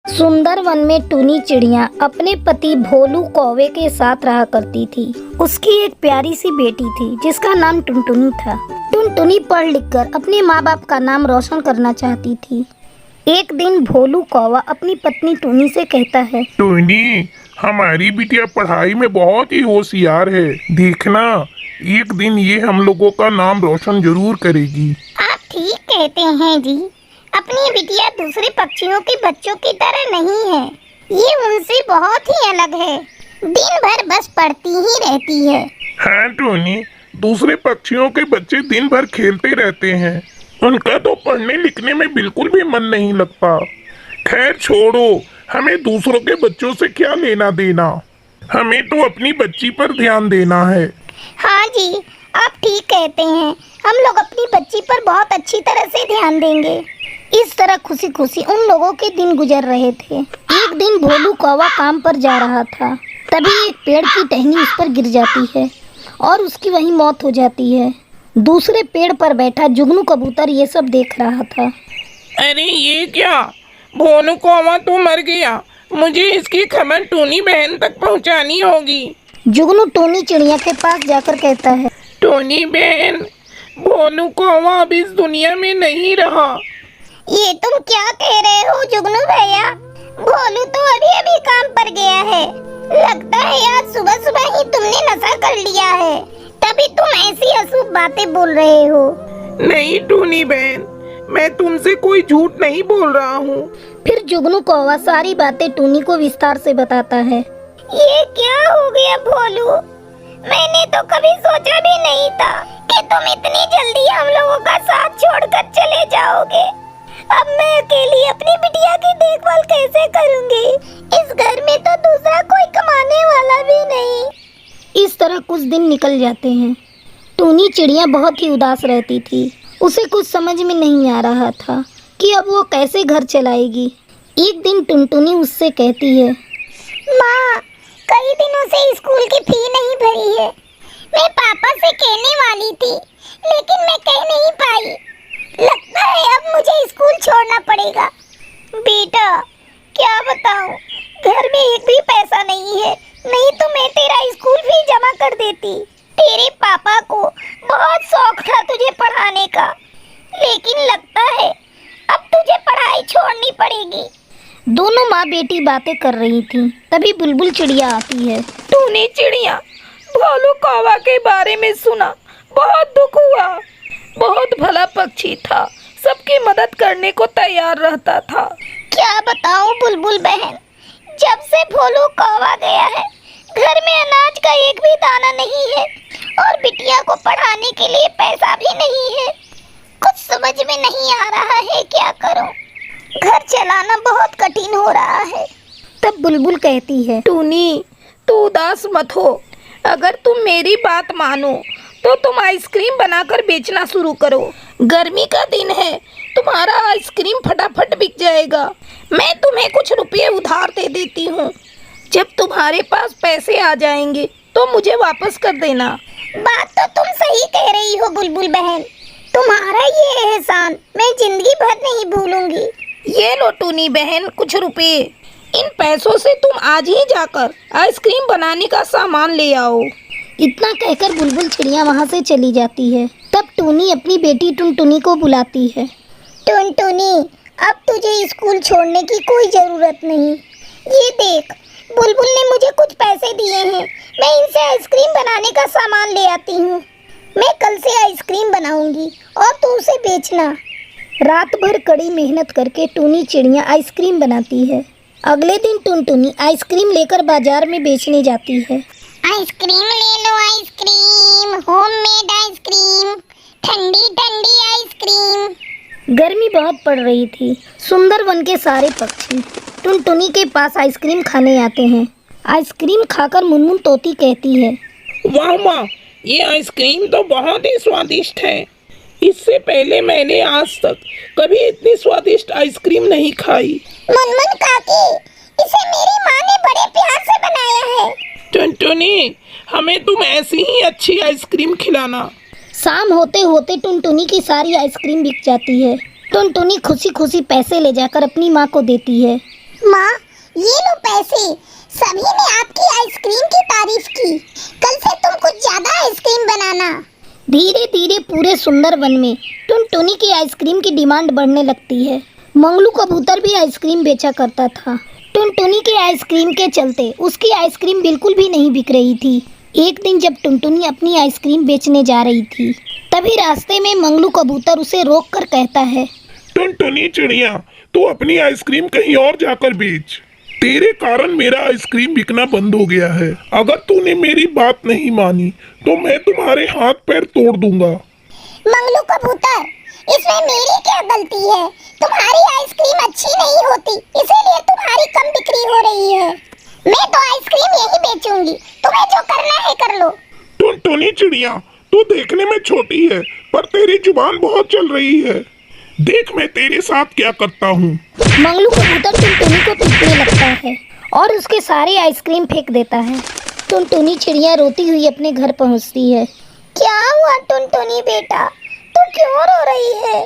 सुंदर वन में टूनी चिड़िया अपने पति भोलू कौवे के साथ रहा करती थी। उसकी एक प्यारी सी बेटी थी जिसका नाम टुनटुनी था। टुनटुनी पढ़ लिख कर अपने माँ बाप का नाम रोशन करना चाहती थी। एक दिन भोलू कौवा अपनी पत्नी टूनी से कहता है, टूनी, हमारी बिटिया पढ़ाई में बहुत ही होशियार है। देखना, एक दिन ये हम लोगों का नाम रोशन जरूर करेगी। आप ठीक कहते हैं जी। अपनी बिटिया दूसरे पक्षियों के बच्चों की तरह नहीं है। ये उनसे बहुत ही अलग है। दिन भर बस पढ़ती ही रहती है। हाँ टूनी, दूसरे पक्षियों के बच्चे दिन भर खेलते रहते हैं। उनका तो पढ़ने लिखने में बिल्कुल भी मन नहीं लगता। खैर छोड़ो, हमें दूसरों के बच्चों से क्या लेना देना। हमें तो अपनी बच्ची पर ध्यान देना है। हाँ जी, आप ठीक कहते हैं। हम लोग अपनी बच्ची पर बहुत अच्छी तरह से ध्यान देंगे। इस तरह खुशी खुशी उन लोगों के दिन गुजर रहे थे। एक दिन भोलू कौवा काम पर जा रहा था। तभी एक पेड़ की टहनी उस पर गिर जाती है और उसकी वहीं मौत हो जाती है। दूसरे पेड़ पर बैठा जुगनू कबूतर ये सब देख रहा था। अरे ये क्या, भोलू कौवा तो मर गया। मुझे इसकी खबर टूनी बहन तक पहुंचानी होगी। जुगनू टूनी चिड़िया के पास जाकर कहता है, टूनी बहन, भोलू कौवा अब इस दुनिया में नहीं रहा। ये तुम क्या कह रहे हो जुगनू भैया? भोलू तो अभी अभी काम पर गया है। लगता है आज सुबह सुबह ही तुमने नशा कर लिया है, तभी तुम ऐसी अशुभ बातें बोल रहे हो। नहीं टूनी बहन, मैं तुमसे कोई झूठ नहीं बोल रहा हूँ। फिर जुगनू कौवा सारी बातें टूनी को विस्तार से बताता है। ये क्या हो गया भोलू? मैंने तो कभी सोचा भी नहीं था कि तुम इतनी जल्दी हम लोगों का साथ छोड़कर चले जाओगे। अब मैं अकेली अपनी बिटिया की देखभाल कैसे करूंगी? इस घर में तो दूसरा कोई कमाने वाला भी नहीं। इस तरह कुछ दिन निकल जाते हैं। टूनी चिड़िया बहुत ही उदास रहती थी। उसे कुछ समझ में नहीं आ रहा था कि अब वो कैसे घर चलाएगी। एक दिन टुनटुनी उससे कहती है, माँ, कई दिनों से स्कूल की फी नहीं भरी है। मैं पापा से कहने वाली थी, लेकिन मैं कह नहीं पाई। लगता है अब मुझे स्कूल छोड़ना पड़ेगा। बेटा, क्या बताऊं, घर में एक भी पैसा नहीं है, नहीं तो मैं तेरा स्कूल फी जमा कर देती। तेरे पापा को बहुत शौक था तुझे पढ़ाने का, लेकिन लगता है अब तुझे पढ़ाई छोड़नी पड़ेगी। दोनों माँ बेटी बातें कर रही थीं। तभी बुलबुल चिड़िया आती है। टूनी चिड़िया, भोलू कौवा के बारे में सुना, बहुत दुख हुआ। बहुत भला पक्षी था, सबकी मदद करने को तैयार रहता था। क्या बताऊं बुलबुल बहन, जब से भोलू कौवा गया है, घर में अनाज का एक भी दाना नहीं है और बिटिया को पढ़ाने के लिए पैसा भी नहीं है। कुछ समझ में नहीं आ रहा है क्या करूं। घर चलाना बहुत कठिन हो रहा है। तब बुलबुल कहती है, टूनी, तू उदास मत हो। अगर तुम मेरी बात मानो तो तुम आइसक्रीम बनाकर बेचना शुरू करो। गर्मी का दिन है, तुम्हारा आइसक्रीम फटाफट बिक जाएगा। मैं तुम्हें कुछ रुपये उधार दे देती हूँ। जब तुम्हारे पास पैसे आ जाएंगे तो मुझे वापस कर देना। बात तो तुम सही कह रही हो बुलबुल बहन। तुम्हारा ये एहसान मैं जिंदगी भर नहीं भूलूंगी। ये लो टूनी बहन, कुछ रुपए। इन पैसों से तुम आज ही जाकर आइसक्रीम बनाने का सामान ले आओ। इतना कहकर बुलबुल चिड़िया वहाँ से चली जाती है। तब टूनी अपनी बेटी टुनटुनी को बुलाती है। टुनटुनी, अब तुझे स्कूल छोड़ने की कोई जरूरत नहीं। ये देख, बुलबुल ने मुझे कुछ पैसे दिए हैं। मैं इनसे आइसक्रीम बनाने का सामान ले आती हूँ। मैं कल से आइसक्रीम बनाऊंगी और तू उसे बेचना। रात भर कड़ी मेहनत करके टूनी चिड़िया आइसक्रीम बनाती है। अगले दिन टुनटुनी आइसक्रीम लेकर बाजार में बेचने जाती है। आइसक्रीम ले लो, आइसक्रीम, होममेड आइसक्रीम, ठंडी ठंडी आइसक्रीम। गर्मी बहुत पड़ रही थी। सुंदर वन के सारे पक्षी टुनटुनी के पास आइसक्रीम खाने आते हैं। आइसक्रीम खाकर मुनमुन तोती कहती है, वाह माँ, ये आइसक्रीम तो बहुत ही स्वादिष्ट है। इससे पहले मैंने आज तक कभी इतनी स्वादिष्ट आइसक्रीम नहीं खाई। मुनमुन काकी, इसे मेरी माँ ने बड़े प्यार से बनाया है। टुनटुनी, हमें तुम ऐसी ही अच्छी आइसक्रीम खिलाना। शाम होते होते टुनटुनी की सारी आइसक्रीम बिक जाती है। टुनटुनी खुशी खुशी पैसे ले जाकर अपनी माँ को देती है। माँ, ये लो पैसे। सभी ने आपकी आइसक्रीम की तारीफ की। कल से तुम कुछ ज्यादा आइसक्रीम बनाना। धीरे धीरे पूरे सुंदर वन में टुनटुनी की आइसक्रीम की डिमांड बढ़ने लगती है। मंगलू कबूतर भी आइसक्रीम बेचा करता था। टुनटुनी के आइसक्रीम के चलते उसकी आइसक्रीम बिल्कुल भी नहीं बिक रही थी। एक दिन जब टुनटुनी अपनी आइसक्रीम बेचने जा रही थी, तभी रास्ते में मंगलू कबूतर उसे रोक कर कहता है, टुनटुनी चिड़िया, तू अपनी आइसक्रीम कहीं और जाकर बेच। तेरे कारण मेरा आइसक्रीम बिकना बंद हो गया है। अगर तूने मेरी बात नहीं मानी तो मैं तुम्हारे हाथ पैर तोड़ दूंगा। मंगलू कबूतर, इसमें मेरी क्या गलती है? तुम्हारी आइसक्रीम अच्छी नहीं होती, इसीलिए तुम्हारी कम बिक्री हो रही है। मैं तो आइसक्रीम यही बेचूंगी, तुम्हें जो करना है कर लो। टुनटुनी चिड़िया, तू देखने में छोटी है पर तेरी जुबान बहुत चल रही है। देख मैं तेरे साथ क्या करता हूँ। मंगलू कबूतर टुनटुनी को पीटने लगता है और उसके सारे आइसक्रीम फेंक देता है। टुनटुनी चिड़िया रोती हुई अपने घर पहुँचती है। क्या हुआ टुनटुनी बेटा, तू क्यों रो रही है?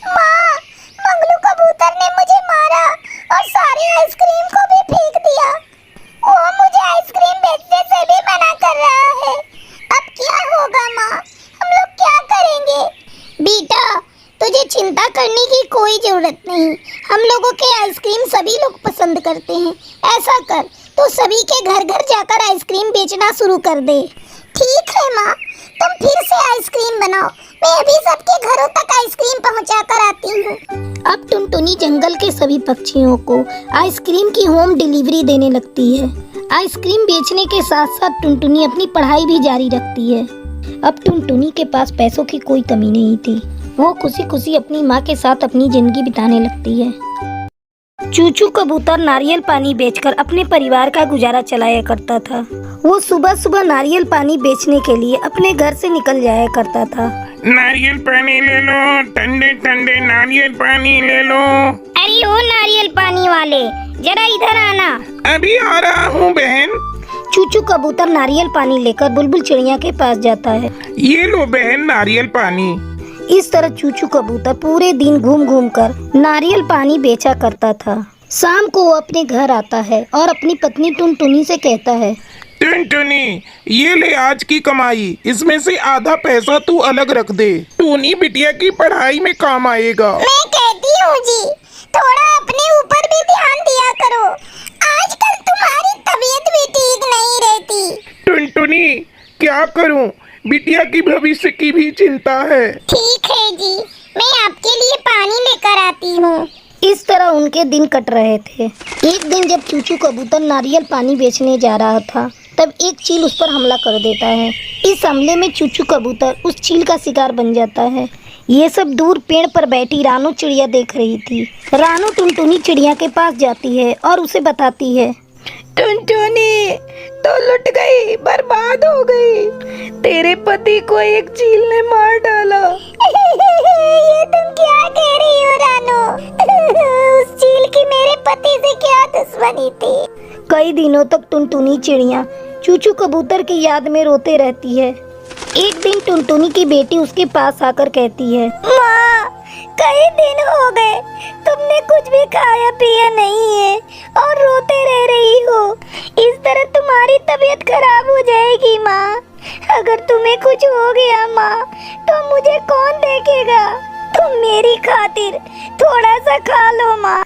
माँ, मंगलू कबूतर ने मुझे मारा और सारे आइसक्रीम को भी फेंक दिया। वो मुझे आइसक्रीम बेचने से भी मना कर रहा है। अब क्या होगा माँ, हम लोग क्या करेंगे? बेटा, तुझे चिंता करने की कोई जरूरत नहीं। हम लोगों के आइसक्रीम सभी लोग पसंद करते हैं। ऐसा कर, तो सभी के घर घर जाकर आइसक्रीम बेचना शुरू कर दे। ठीक है माँ, तुम फिर से आइसक्रीम बनाओ। मैं अभी सबके घरों तक आइसक्रीम पहुँचा कर आती हूँ। अब टुनटुनी जंगल के सभी पक्षियों को आइसक्रीम की होम डिलीवरी देने लगती है। आइसक्रीम बेचने के साथ साथ टुनटुनी अपनी पढ़ाई भी जारी रखती है। अब टुनटुनी के पास पैसों की कोई कमी नहीं थी। वो खुशी खुशी अपनी माँ के साथ अपनी जिंदगी बिताने लगती है। चूचू कबूतर नारियल पानी बेचकर अपने परिवार का गुजारा चलाया करता था। वो सुबह सुबह नारियल पानी बेचने के लिए अपने घर से निकल जाया करता था। नारियल पानी ले लो, ठंडे ठंडे नारियल पानी ले लो। अरे ओ नारियल पानी वाले, जरा इधर आना। अभी आ रहा हूँ बहन। चूचू कबूतर नारियल पानी लेकर बुलबुल चिड़िया के पास जाता है। ये लो बहन नारियल पानी। इस तरह चूचू कबूतर पूरे दिन घूम घूम कर नारियल पानी बेचा करता था। शाम को वो अपने घर आता है और अपनी पत्नी टुनटुनी से कहता है, टुनटुनी, ये ले आज की कमाई, इसमें से आधा पैसा तू अलग रख दे। टूनी बिटिया की पढ़ाई में काम आएगा। मैं कहती हूँ जी, थोड़ा अपने ऊपर भी ध्यान दिया करो। आजकल तुम्हारी तबीयत भी ठीक नहीं रहती। टुनटुनी, क्या करूँ, बिटिया की भविष्य की भी चिंता है। ठीक है जी, मैं आपके लिए पानी लेकर आती हूँ। इस तरह उनके दिन कट रहे थे। एक दिन जब चूचू कबूतर नारियल पानी बेचने जा रहा था, तब एक चील उस पर हमला कर देता है। इस हमले में चूचू कबूतर उस चील का शिकार बन जाता है। ये सब दूर पेड़ पर बैठी रानू चिड़िया देख रही थी। रानू टुनटुनी चिड़िया के पास जाती है और उसे बताती है, टुनटुनी तो लुट गई, बर्बाद हो गई। तेरे पति को एक चील ने मार डाला। ये तुम क्या कह रही हो रानू? उस चील की मेरे पति से क्या दुश्मनी थी? कई दिनों तक टुनटुनी चिड़िया चूचू कबूतर की याद में रोते रहती है। एक दिन टुनटुनी की बेटी उसके पास आकर कहती है, माँ, कई दिन हो गए तुमने कुछ भी खाया पिया नहीं है और रोते रह रही हो। इस तरह तुम्हारी तबीयत खराब हो जाएगी माँ। अगर तुम्हें कुछ हो गया माँ, तो मुझे कौन देखेगा? तुम मेरी खातिर थोड़ा सा खा लो माँ।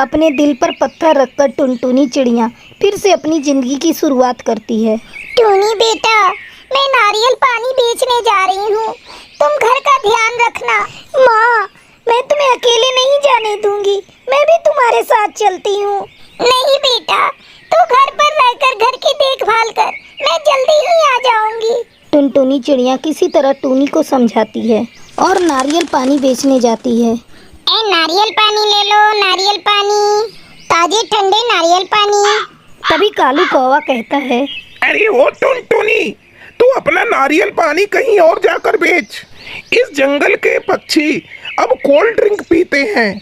अपने दिल पर पत्थर रखकर टुनटुनी चिड़िया फिर से अपनी जिंदगी की शुरुआत करती है। टूनी बेटा, मैं नारियल पानी बेचने जा रही हूँ, तुम घर का ध्यान रखना। माँ, मैं तुम्हें अकेले नहीं जाने दूंगी, मैं भी तुम्हारे साथ चलती हूँ। नहीं बेटा, तू घर पर रहकर घर की देखभाल कर, मैं जल्दी ही आ जाऊंगी। टुनटुनी चिड़िया किसी तरह टूनी को समझाती है और नारियल पानी बेचने जाती है। ए नारियल पानी ले लो, नारियल पानी, ताजे ठंडे नारियल पानी। तभी कालू कौवा कहता है, अरे वो टुनटुनी, तू अपना नारियल पानी कहीं और जाकर बेच। इस जंगल के पक्षी अब कोल्ड ड्रिंक पीते हैं,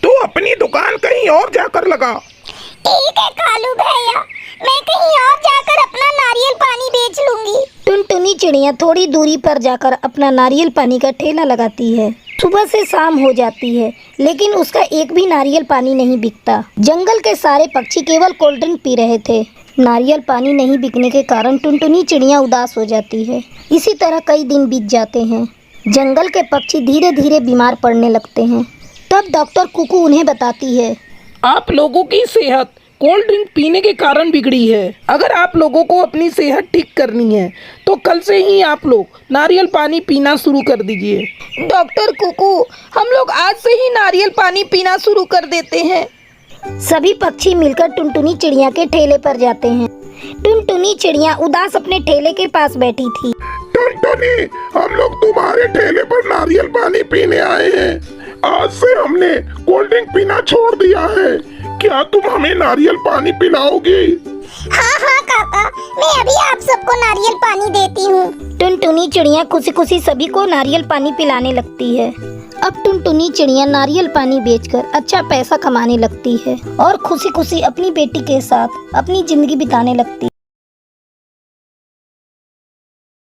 तू अपनी दुकान कहीं और जाकर लगा। ठीक है कालू भैया, मैं कहीं और जाकर अपना नारियल पानी बेच लूंगी। टुनटुनी चिड़िया थोड़ी दूरी पर जाकर अपना नारियल पानी का ठेला लगाती है। सुबह से शाम हो जाती है लेकिन उसका एक भी नारियल पानी नहीं बिकता। जंगल के सारे पक्षी केवल कोल्ड ड्रिंक पी रहे थे। नारियल पानी नहीं बिकने के कारण टुनटुनी चिड़िया उदास हो जाती है। इसी तरह कई दिन बीत जाते हैं। जंगल के पक्षी धीरे धीरे बीमार पड़ने लगते हैं। तब डॉक्टर कुकू उन्हें बताती है, आप लोगों की सेहत कोल्ड ड्रिंक पीने के कारण बिगड़ी है। अगर आप लोगों को अपनी सेहत ठीक करनी है तो कल से ही आप लोग नारियल पानी पीना शुरू कर दीजिए। डॉक्टर कुकू, हम लोग आज से ही नारियल पानी पीना शुरू कर देते हैं। सभी पक्षी मिलकर टुनटुनी चिड़िया के ठेले पर जाते हैं। टुनटुनी चिड़िया उदास अपने ठेले के पास बैठी थी। टुनटुनी, हम लोग तुम्हारे ठेले पर नारियल पानी पीने आए हैं। आज से हमने कोल्ड ड्रिंक पीना छोड़ दिया है। क्या तुम हमें नारियल पानी पिलाओगी? हाँ हाँ काका, मैं अभी आप सबको नारियल पानी देती हूँ। टुनटुनी चिड़िया खुशी खुशी सभी को नारियल पानी पिलाने लगती है। अब टुनटुनी चिड़िया नारियल पानी बेचकर अच्छा पैसा कमाने लगती है और खुशी खुशी अपनी बेटी के साथ अपनी जिंदगी बिताने लगती है।